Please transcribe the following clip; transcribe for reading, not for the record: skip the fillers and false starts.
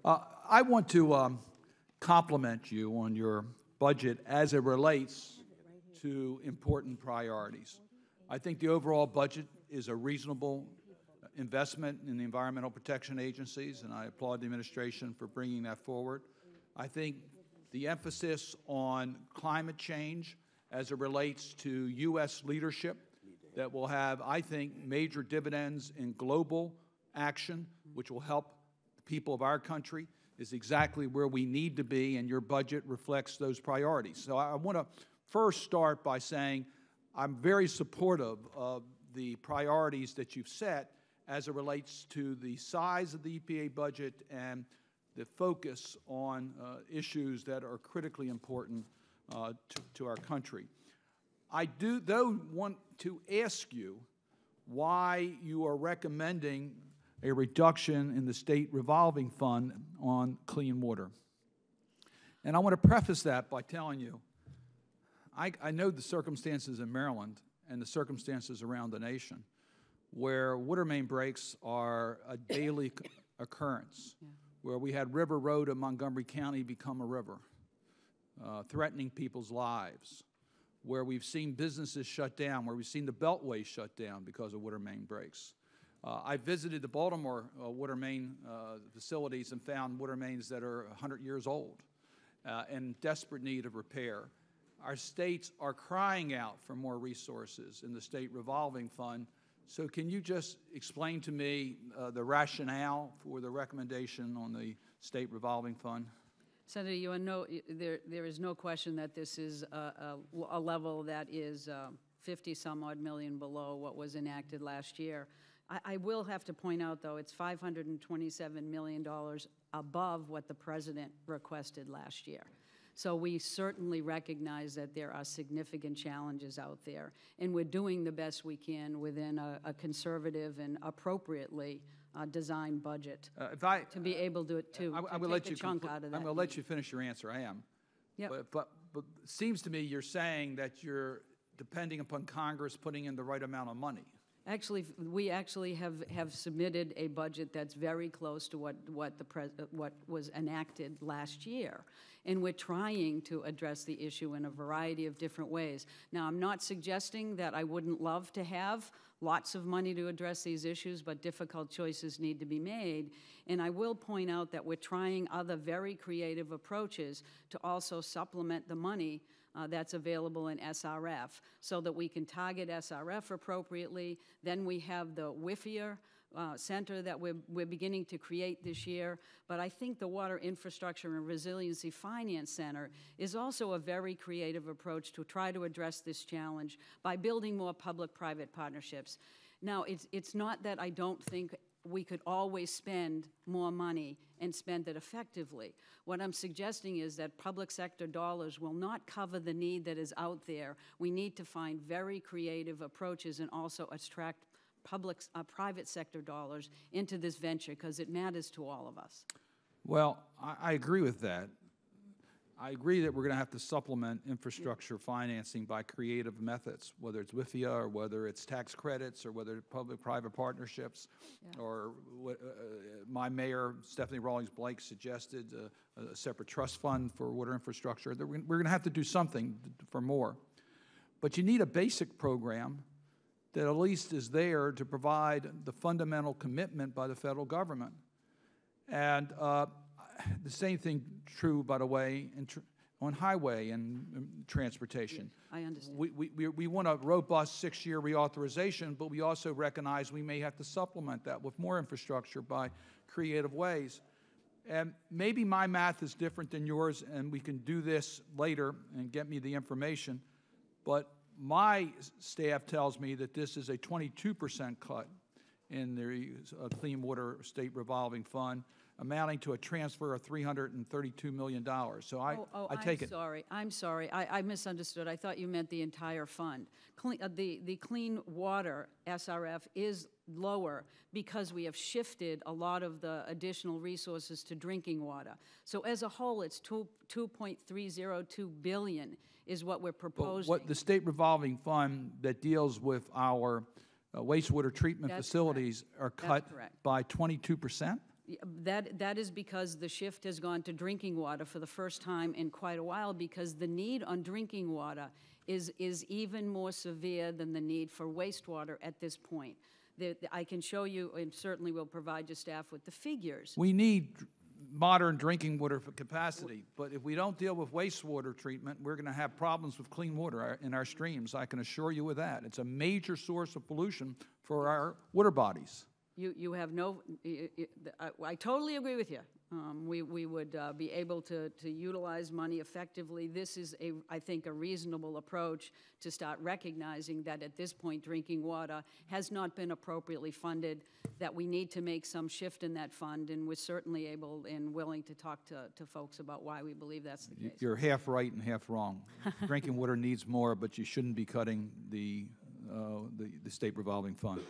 I want to compliment you on your budget as it relates to important priorities. I think the overall budget is a reasonable investment in the environmental protection agencies, and I applaud the administration for bringing that forward. I think the emphasis on climate change as it relates to U.S. leadership that will have, I think, major dividends in global action, which will help the people of our country, is exactly where we need to be, and your budget reflects those priorities. So I want to first start by saying I'm very supportive of the priorities that you've set as it relates to the size of the EPA budget and the focus on issues that are critically important to our country. I do, though, want to ask you why you are recommending a reduction in the state revolving fund on clean water. And I want to preface that by telling you, I know the circumstances in Maryland and the circumstances around the nation where water main breaks are a daily occurrence, where we had River Road in Montgomery County become a river, threatening people's lives, where we've seen businesses shut down, where we've seen the beltway shut down because of water main breaks. I visited the Baltimore water main facilities and found water mains that are 100 years old in desperate need of repair. Our states are crying out for more resources in the state revolving fund. So can you just explain to me the rationale for the recommendation on the state revolving fund? Senator, there is no question that this is a level that is 50-some-odd million below what was enacted last year. I will have to point out, though, it's $527 million above what the President requested last year. So we certainly recognize that there are significant challenges out there, and we're doing the best we can within a conservative and appropriately designed budget to be able to take a chunk out of that. I'm going to let you finish your answer. I am. Yep. But it seems to me you're saying that you're depending upon Congress putting in the right amount of money. Actually, we actually have submitted a budget that's very close to what was enacted last year, and we're trying to address the issue in a variety of different ways. Now, I'm not suggesting that I wouldn't love to have lots of money to address these issues, but difficult choices need to be made. And I will point out that we're trying other very creative approaches to also supplement the money that's available in SRF so that we can target SRF appropriately. Then we have the WIFIA center that we're beginning to create this year. But I think the Water Infrastructure and Resiliency Finance Center is also a very creative approach to try to address this challenge by building more public-private partnerships. Now, it's not that I don't think we could always spend more money and spend it effectively. What I'm suggesting is that public sector dollars will not cover the need that is out there. We need to find very creative approaches and also attract private sector dollars into this venture because it matters to all of us. Well, I agree with that. I agree that we're going to have to supplement infrastructure financing by creative methods, whether it's WIFIA or whether it's tax credits or whether it's public-private partnerships, or my mayor, Stephanie Rawlings-Blake, suggested a separate trust fund for water infrastructure. We're going to have to do something for more. But you need a basic program that at least is there to provide the fundamental commitment by the federal government. And the same thing true, by the way, on highway and transportation. Yes, I understand. We want a robust 6-year reauthorization, but we also recognize we may have to supplement that with more infrastructure by creative ways. And maybe my math is different than yours, and we can do this later and get me the information, but my staff tells me that this is a 22% cut in the Clean Water State Revolving Fund, amounting to a transfer of $332 million. So I take it. I'm sorry. I misunderstood. I thought you meant the entire fund. The Clean Water SRF is lower because we have shifted a lot of the additional resources to drinking water. So as a whole, it's $2.302 billion is what we're proposing. But what the state revolving fund that deals with our wastewater treatment facilities are cut by 22%? That is because the shift has gone to drinking water for the first time in quite a while, because the need on drinking water is even more severe than the need for wastewater at this point. I can show you, and certainly will provide your staff with the figures. We need modern drinking water for capacity, but if we don't deal with wastewater treatment, we're going to have problems with clean water in our streams. I can assure you of that. It's a major source of pollution for our water bodies. You have no, I totally agree with you. We would be able to utilize money effectively. This is, I think, a reasonable approach to start recognizing that at this point drinking water has not been appropriately funded, that we need to make some shift in that fund, and we're certainly able and willing to talk to folks about why we believe that's the case. You're half right and half wrong. Drinking water needs more, but you shouldn't be cutting the state revolving fund.